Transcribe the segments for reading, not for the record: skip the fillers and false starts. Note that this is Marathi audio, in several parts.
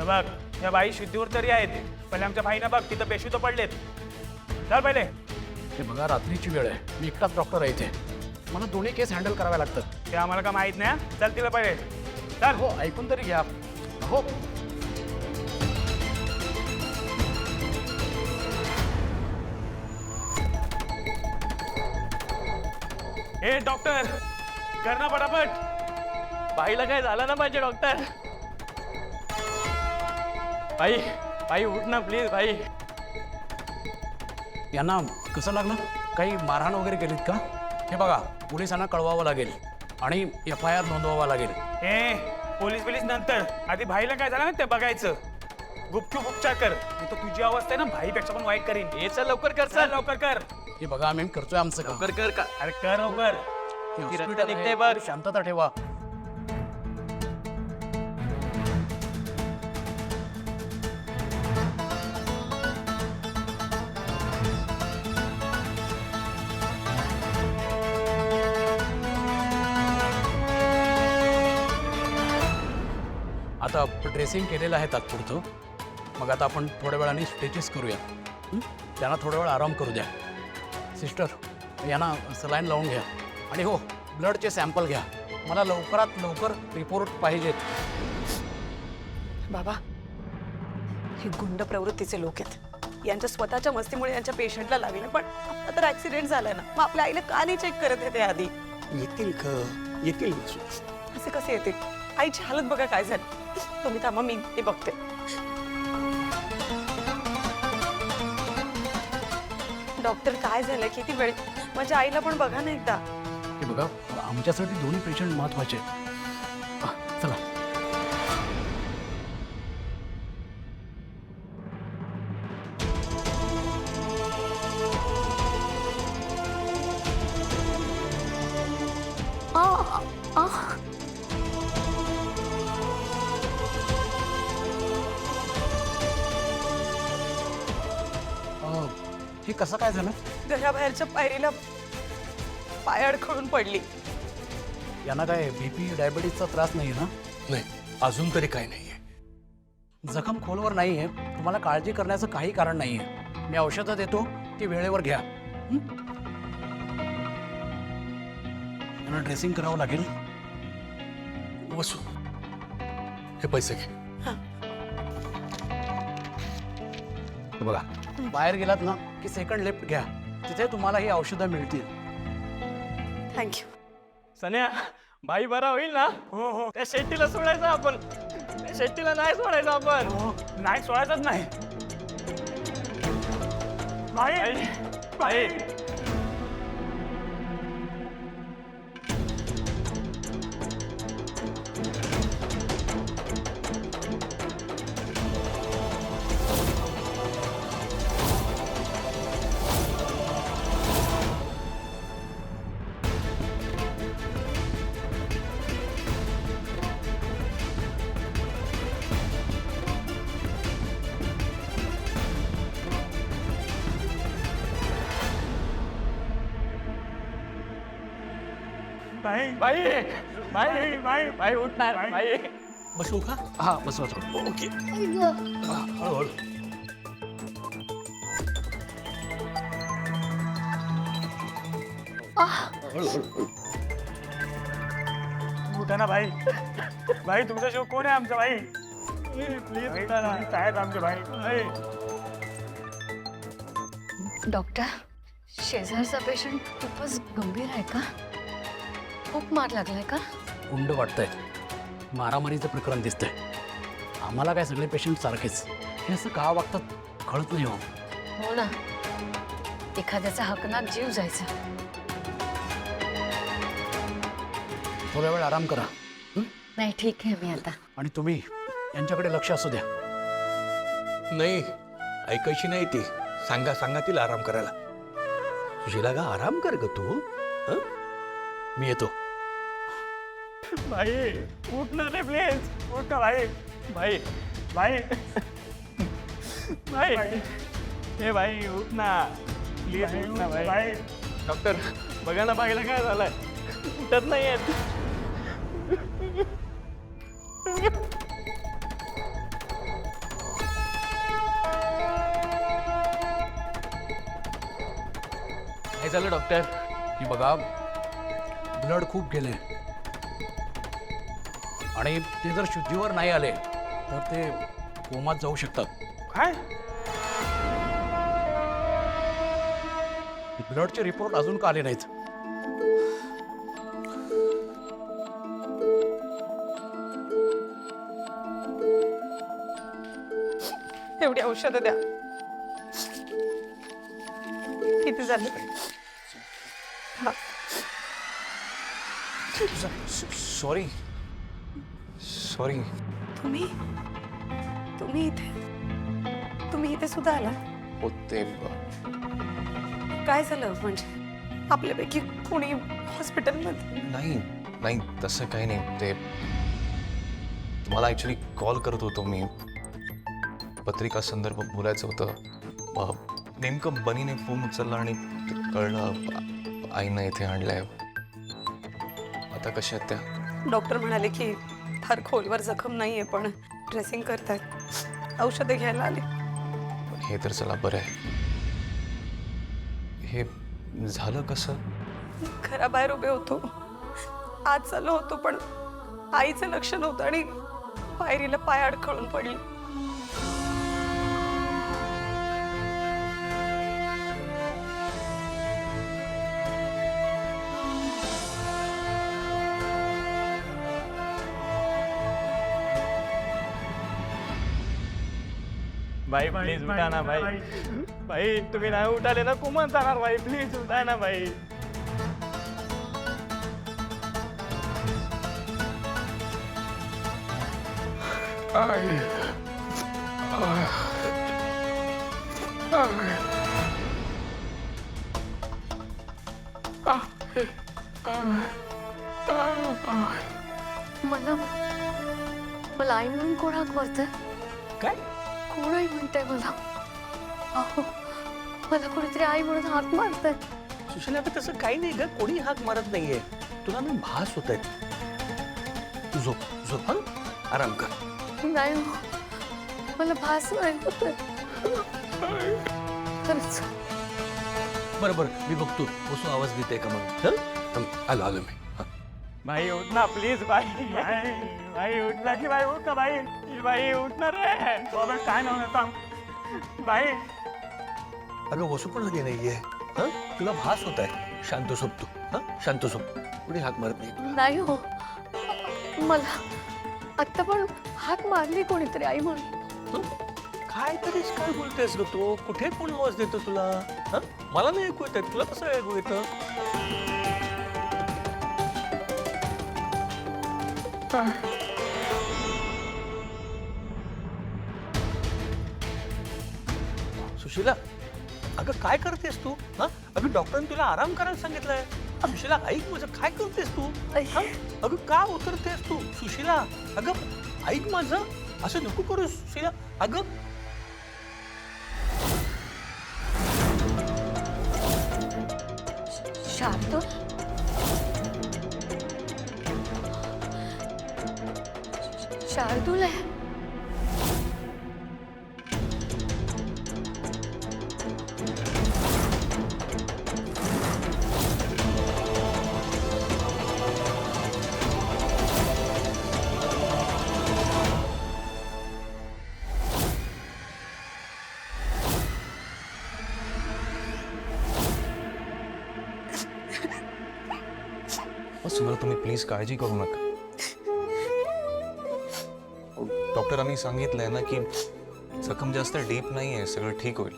बघ या बाई शुद्धीवर तरी आहेत. पहिले आमच्या भाईना बघ तिथं बेशुद्ध पडलेत. चल पहिले. हे बघा रात्रीची वेळ आहे, मी एकटाच डॉक्टर आहे इथे. मला दोन्ही केस हँडल करावे लागतात. ते आम्हाला का माहित नाही. चल तिला पहिले चल. हो ऐकून तरी घ्या. हो ए डॉक्टर कर ना पटापट. बाईला काय झालं ना पाहिजे डॉक्टर. बाई बाई उठ ना प्लीज बाई. यांना कसं लागलं? काही मारहाण वगैरे केलीत का? हे बघा पोलिसांना कळवावं लागेल आणि FIR नोंदवावा लागेल. ए पोलीस नंतर आधी भाईला काय झालं ना ते बघायचं. गुपचूप उपचार कर. मी तर तुझी अवस्था आहे ना भाईपेक्षा पण वाईट करीन. हे चल लवकर कर. चल लवकर कर. हे बघा आम्ही करतोय आमचं काम. लवकर कर का. अरे कर लवकर. हे ती hospital रक्त निघतंय आहे, बघ. शांतता ठेवा. आता ड्रेसिंग केलेलं आहे तात्पुरतं. मग आता आपण थोड्या वेळाने स्टिचेस करूया. त्यांना थोडा वेळ आराम करू द्या. सिस्टर यांना सलाईन लावून घ्या आणि हो ब्लडचे सॅम्पल घ्या. मला लवकरात लवकर रिपोर्ट पाहिजेत. बाबा हे गुंड प्रवृत्तीचे लोक आहेत. यांच्या स्वतःच्या मस्तीमुळे यांच्या पेशंटला लागले. पण आता तर ऍक्सिडेंट झालाय ना, मग आपल्या आईला का नाही चेक करत येते आधी? येतील का? येतील. असे कसे येते? आईची हालत बघा काय झाली. तुम्ही थांबा, मी ते बघते. डॉक्टर काय झालंय? किती वेळ? माझ्या आईला पण बघा ना एकदा. हे बघा आमच्यासाठी दोन्ही पेशंट महत्वाचे आहेत. चला हे कसं काय झालं? घराबाहेरच्या पायरीला पाय अडखळून पडली. यांना काय BP डायबिटीसचा त्रास नाही ना? नाही अजून तरी काही नाहीये. जखम खोलवर नाहीये. तुम्हाला काळजी करण्याचं काही कारण नाहीये. मी औषधं देतो ती वेळेवर घ्या. यांना ड्रेसिंग करावं लागेल. वसू हे पैसे घे. हे बघा बाहेर गेलात ना की सेकंड लिफ्ट घ्या. तिथे तुम्हाला ही औषधं मिळतील. थँक्यू. सन्या भाई बरा होईल ना? हो हो. त्या शेट्टीला सोडायचं आपण. त्या शेट्टीला नाही सोडायचं आपण. हो नाही सोडायचंच नाही. भाई भाई भाई भाई भाई भाई भाई उठणार भाई. बसू का? हा बसवा थोडं. ओके. हळूहळू. हळूहळू. उठा ना भाई. भाई तुमचा शिव कोण आहे आमचा भाई? प्लीज उठा ना. काय आमचे भाई. डॉक्टर शेजारचा पेशंट खूपच गंभीर आहे का? खूप मार लागलाय का? गुंड वाटतंय. मारामारीचं प्रकरण दिसतंय. आम्हाला काय सगळे पेशंट सारखेच. हे असं का वागतात कळत नाही. हो हो ना, एखाद्याचा हकनात जीव जायचा. थोड्या वेळ आराम करा. नाही ठीक आहे मी आता. आणि तुम्ही यांच्याकडे लक्ष असू द्या. नाही ऐकायची नाही ती. सांगा तिला आराम करायला. सुशीला का आराम कर ग तू. हं? मी येतो. भाई उठ ना रे प्लीज. उठ ना भाई. भाई भाई भाई हे भाई उठ ना प्लीज. उठ ना भाई. डॉक्टर बघा ना बाईला काय झालंय. उठत नाही आहेत. झालं डॉक्टर? की बघा ब्लड खूप गेले आणि ते जर शुद्धीवर नाही आले तर ते कोमात जाऊ शकतात. काय? ब्लडचे रिपोर्ट अजून का आले नाहीत? एवढी औषधं द्या. किती झालं? हा. Sorry sorry. तुम्ही इथे सुद्धा आला? होते काय झालं म्हणजे? आपल्यापैकी कोणी हॉस्पिटलमध्ये? नाही नाही तसं काही नाही. ते तुम्हाला ॲक्च्युली कॉल करत होतो मी. पत्रिका संदर्भ बोलायचं होतं. नेमकं बनीने फोन उचलला आणि ते कळलं आईनं इथे आणलंय. आता कशा आहेत त्या? डॉक्टर म्हणाले की फार खोलवर जखम नाहीये पण ड्रेसिंग करतायत. औषधे घ्यायला आले. हे तर चला बरं आहे. हे झालं कसं? घराबाहेर उभे होतो. आत चाललो होतो पण आईचं लक्ष नव्हतं आणि पायरीला पाय अडखळून पडली. भाई प्लीज उठा ना भाई. भाई तुम्ही नाही उठाले ना कुमन जाणार. भाई प्लीज उठा ना भाई. मला मला आई म्हणून कोण हाक मारते? काय? कोण आई म्हणते मला? अहो मला कोणीतरी आई म्हणून हाक मारते. सुशीला अगं तसं काही नाही ग. कोणी हाक मारत नाहीये. तुला ना भास होत आहेत. तू झोप झोप. हा आराम कर. नाही हो. मला भास नाही होत. खरंच. बरं बरं मी बघतो बसू आवाज देते का मग. चल आलो आलो मी. हा. भाई उठ ना प्लीज भाई. भाई भाई उठला की भाई उठ ना भाई. भाई उठणार रे. बाबा काय नव्हतं भाई. अगं वसू पण लगे नाहीये. हा तुला भास होत आहे. शांत झोप तू. हा शांत झोप. कुणी हाक मारत नाही तुला. नाही हो. मला आत्ता पण हाक मारली कोणीतरी आई म्हणून. काय तरीच काय बोलतेस ग तू. कुठे कोण आवाज देतो तुला. हा मला नाही ऐकू येत. तुला कसं ऐकू येतं. सुशीला अगं काय करतेस तू. हा अगं डॉक्टरांनी तुला आराम करायला सांगितलंय. सुशीला ऐक माझं. काय करतेस तू. हा? अगं का उतरतेस तू सुशीला. अगं ऐक माझं. असं नको करू सुशीला. अगं शार्दूल. शार्दूल आहे. सुनील तुम्ही प्लीज काळजी करू नका. डॉक्टरांनी सांगितलंय ना की जखम जास्त डीप नाही आहे. सगळं ठीक होईल.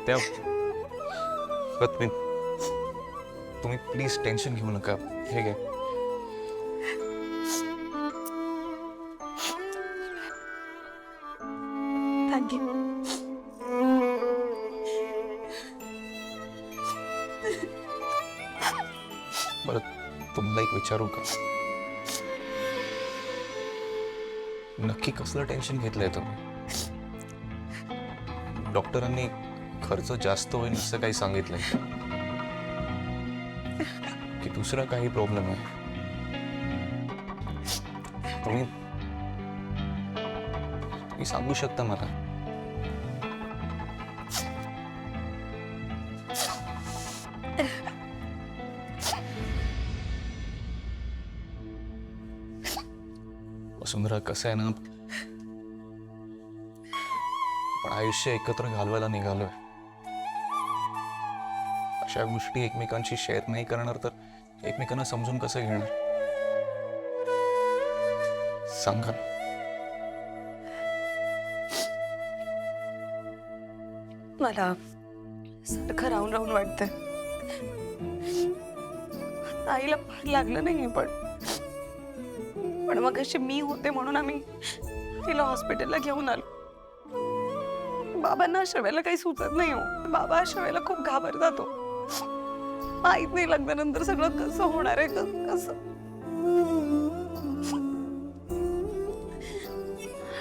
त्या तुम्ही प्लीज टेन्शन घेऊ नका. हे घे. थँक्यू. बरं तुम्हाला एक विचारू का. नक्की कसलं टेन्शन घेतलंय तुम्ही. डॉक्टरांनी खर्च जास्त होईल असं काही सांगितलंय की दुसरा काही प्रॉब्लेम आहे. तुम्ही सांगू शकता मला. वसुंधरा, कसं आहे ना, पण आयुष्य एकत्र घालवायला निघालोय. अशा गोष्टी एकमेकांशी शेअर नाही करणार तर एकमेकांना समजून कसं घेणार? सांगा. मला सारखं राहून राहून वाटतंय. आईला फार लागलं नाही, पण मग अशी मी होते म्हणून आम्ही तिला हॉस्पिटलला घेऊन आलो. बाबांना अशा वेळेला काही सुचत नाही हो. बाबा अशा वेळेला खूप घाबरतात हो. माहित नाही लग्नानंतर सगळं कसं होणार आहे, कसं.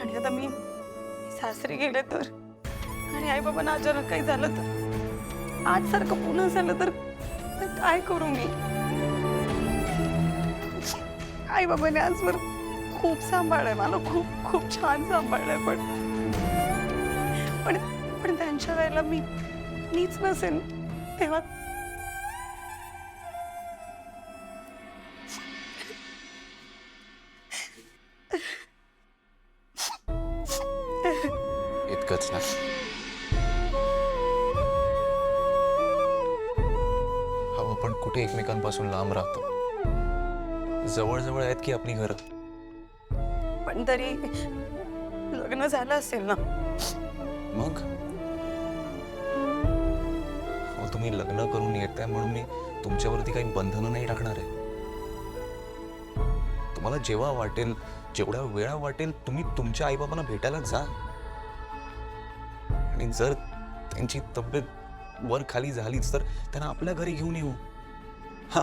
आणि आता मी सासरी गेले तर, आणि आई बाबांना अचानक काही झालं तर, आज सारखं पुन्हा झालं तर काय करू मी? आई बाबाने आजवर खूप सांभाळलंय मला, खूप खूप छान सांभाळलंय. पण त्यांच्या वेळेला मीच नसेन तेव्हा. इतकंच ना. आपण कुठे एकमेकांपासून लांब राहतो. जवळ आहेत की आपली घरं. पण तरी लग्न झालं असेल ना. मग तुम्ही लग्न करून येताय म्हणून मी तुमच्यावरती काही बंधनं नाही टाकणार आहे. तुम्हाला जेव्हा वाटेल, जेवढ्या वेळा वाटेल, तुम्ही तुमच्या आईबाबांना भेटायला जा. आणि जर त्यांची तब्येत वर खाली झालीच तर त्यांना आपल्या घरी घेऊन येऊ. हा,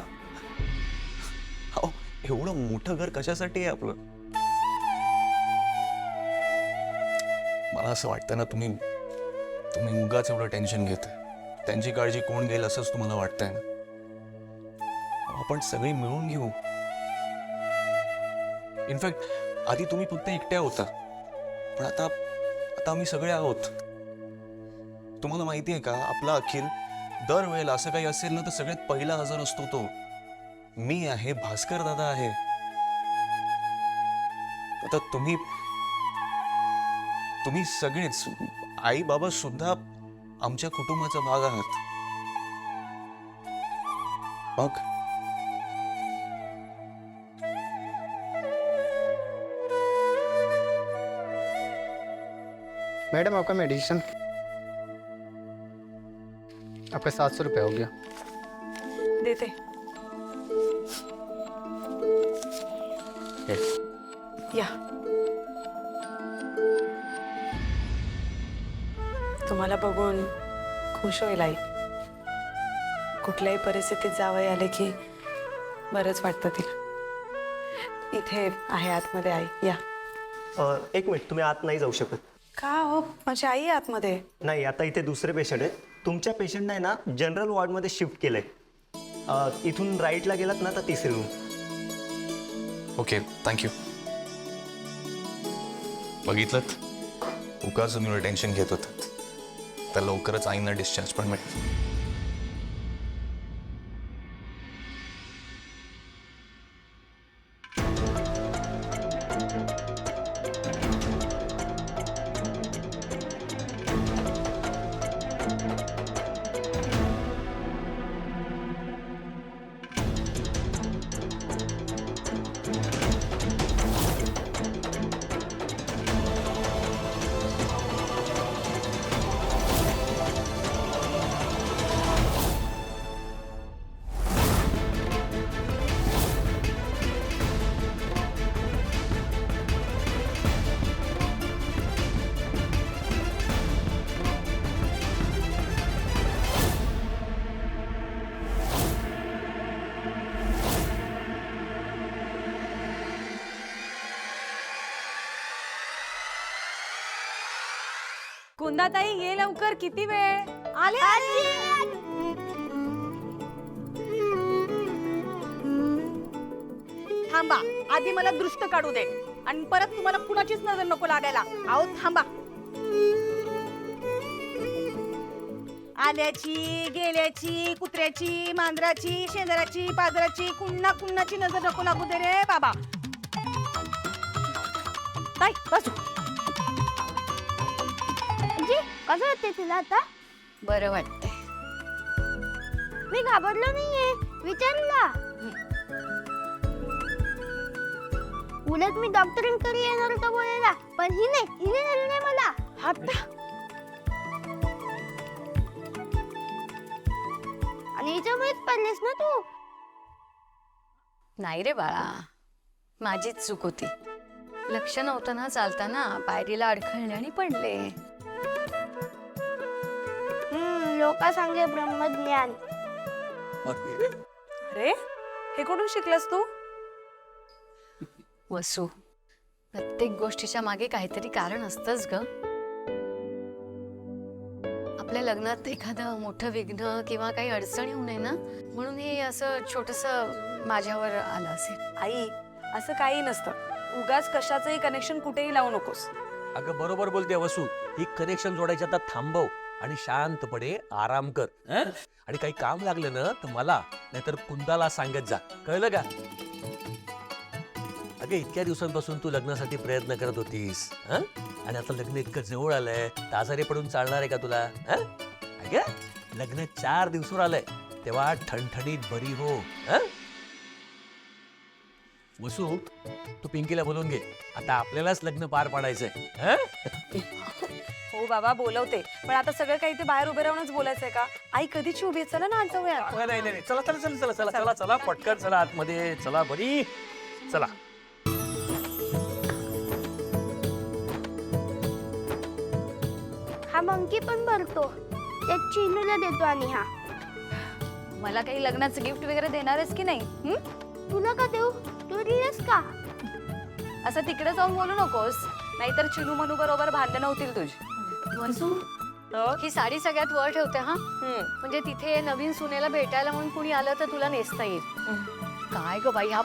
एवढं मोठं घर कशासाठी आहे आपलं? मला असं वाटतं ना, तुम्ही उगाच एवढं टेन्शन घेताय. त्यांची काळजी कोण घेईल असंच तुम्हाला वाटतंय ना. आपण सगळे मिळून घेऊ. इनफॅक्ट आधी तुम्ही फक्त एकट्या होता, पण आता आम्ही सगळे आहोत. तुम्हाला माहिती आहे का, आपला अखिल दरवेळेला असं काही असेल ना तर सगळ्यात पहिला हजर असतो तो. मी आहे, भास्कर दादा आहे. आता तुम्ही सगळेच, आई बाबा सुद्धा आमच्या कुटुंबाचा भाग आहात. मग मैडम आपका मेडिसिन, आपका 700 रुपया हो गया. देते. या, तुम्हाला बघून खुश होईल आई. कुठल्याही परिस्थितीत जावई आले की बरंच वाटतं तिला. इथे आहे आतमध्ये आई. या. एक मिनिट, तुम्ही आत नाही जाऊ शकत. का हो, माझी आई आहे आतमध्ये. नाही, आता इथे दुसरे पेशंट आहेत. तुमच्या पेशंटने ना जनरल वॉर्डमध्ये शिफ्ट केलंय. इथून राईटला गेलात ना तर तिसरी रूम. Okay, thank you. बघितलं, उगाच तुम्ही टेन्शन घेत होतात. तर लवकरच आईंना डिस्चार्ज पण मिळेल. कुंदाताई, ये लवकर. किती वेळ? आले. थांबा, आधी मला दृष्ट काढू दे आणि परत तुम्हाला कुणाचीच नजर नको लागायला. आहो थांबा. आल्याची, गेल्याची, कुत्र्याची, मांजराची, शेंदराची, पाजराची, कुणाची नजर नको लागू दे रे बाबा. ताई बसू. कसं वाटते तुला आता? बरं वाटतंय. मी घाबरलो नाहीये, विचारला. उलट मी डॉक्टरांकडे येणार होतो बोलायला, पण हिने धरलं नाही मला. आणि हिच्यामुळेच पडलेस ना तू. नाही रे बाळा, माझीच चूक होती. लक्ष नव्हतं ना चालताना, पायरीला अडखळले आणि पडले. लोका सांगे ब्रह्मज्ञान. अरे हे कुठून शिकलास तू? वसू, प्रत्येक गोष्टीच्या मागे काहीतरी कारण असतंच ग. आपल्या लग्नात एखादं मोठं विघ्न किंवा काही अडचण येऊ नये ना, म्हणून हे असं छोटंसं माझ्यावर आलं असेल. आई असं काही नसतं. उगाच कशाचंही कनेक्शन कुठेही लावू नकोस. अगं बरोबर बोलते वसू. ही कनेक्शन जोडायचं आता थांबव आणि शांतपणे आराम कर. आणि काही काम लागलं ना तर मला नाहीतर कुंदाला सांगत जा, कळलं का? अगं इतक्या दिवसांपासून तू लग्नासाठी प्रयत्न करत होतीस, आणि आता लग्न इतकं जवळ आलंय, तर आजारी पडून चालणार आहे का तुला? अगं लग्न 4 दिवसावर आलंय, तेव्हा ठणठणीत बरी हो. वसू, तू पिंकीला बोलवून घे. आता आपल्यालाच लग्न पार पाडायचंय. हो बाबा बोलवते, पण आता सगळं काही ते बाहेर उभे राहूनच बोलायचंय का? आई कधीची उभी आहे, चला ना आज जाऊया. नाही नाही, चला चला चला चला चला चला चला पटकन चला आतमध्ये. चला बरी, चला. हा मंकी पण भरतो, त्या चिनूला देतो. आणि हा मला काही लग्नाचं गिफ्ट वगैरे देणार आहेस की नाही? तुला का देऊ? तू दिलंस का? असं तिकडे जाऊन बोलू नकोस, नाहीतर चिनू मनू बरोबर भांडणं होतील तुझी. वसू, ही साडी सगळ्यात वर ठेवते हा, म्हणजे तिथे नवीन सुनेला भेटायला म्हणून कुणी आलं तर तुला नेसता येईल. काय ग बाई हा.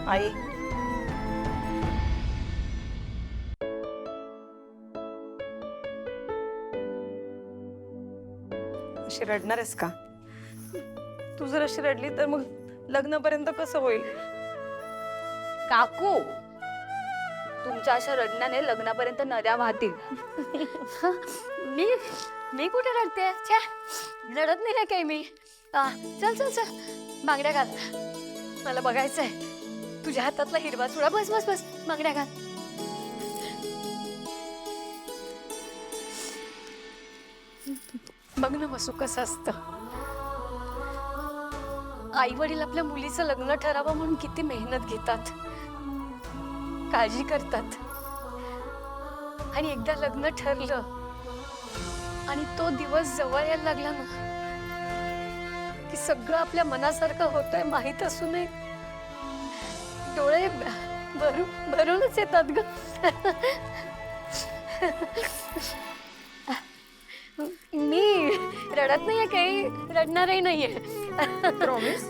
आई अशी रडणार आहेस का? तू जर अशी रडली तर मग लग्नापर्यंत कसं होईल? काकू, तुमच्या अशा रडण्याने लग्नापर्यंत नद्या वाहतील. मी कुठे रडते? छे, रडत नाही रे काही मी. चल चल चल, बांगड्या घाल. मला बघायचंय तुझ्या हातातला हिरवा चुडा. बस बस बस, बांगड्या घाल. बघ ना वसू, कसं असतं. आई वडील आपल्या मुलीचं लग्न ठरावं म्हणून किती मेहनत घेतात, काळजी करतात. आणि एकदा लग्न ठरलं आणि तो दिवस जवळ यायला लागला ना, की सगळं आपल्या मनासारखं होतंय माहित असूनही डोळे भरूनच येतात ग. मी रडत नाहीये, काही रडणारही नाहीये. प्रॉमिस?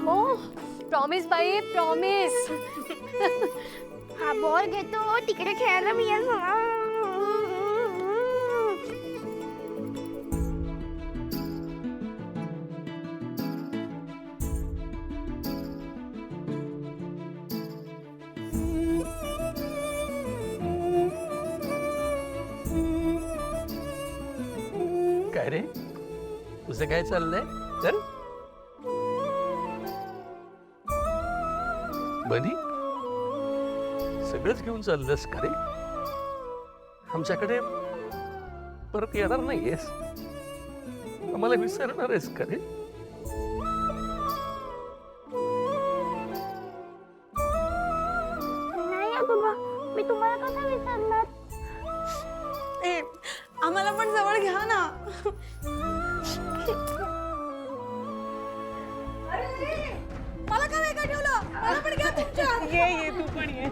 हो, प्रॉमिस बाई, प्रॉमिस. हा बॉल घेतो, तिकडे खेळायला मी येईल. काय रे, तुझं काय चाललंय? चल बनी, सगळंच घेऊन चाललंस का रे? आमच्याकडे परत येणार नाहीयेस? आम्हाला विसरणार आहेस का रे? नाही बाबा, मी तुम्हाला कसं विसरणार? आम्हाला पण जवळ घ्या ना. मला का वेगळं ठेवलं? मला पण घ्या तुमच्या. ये तू पण ये.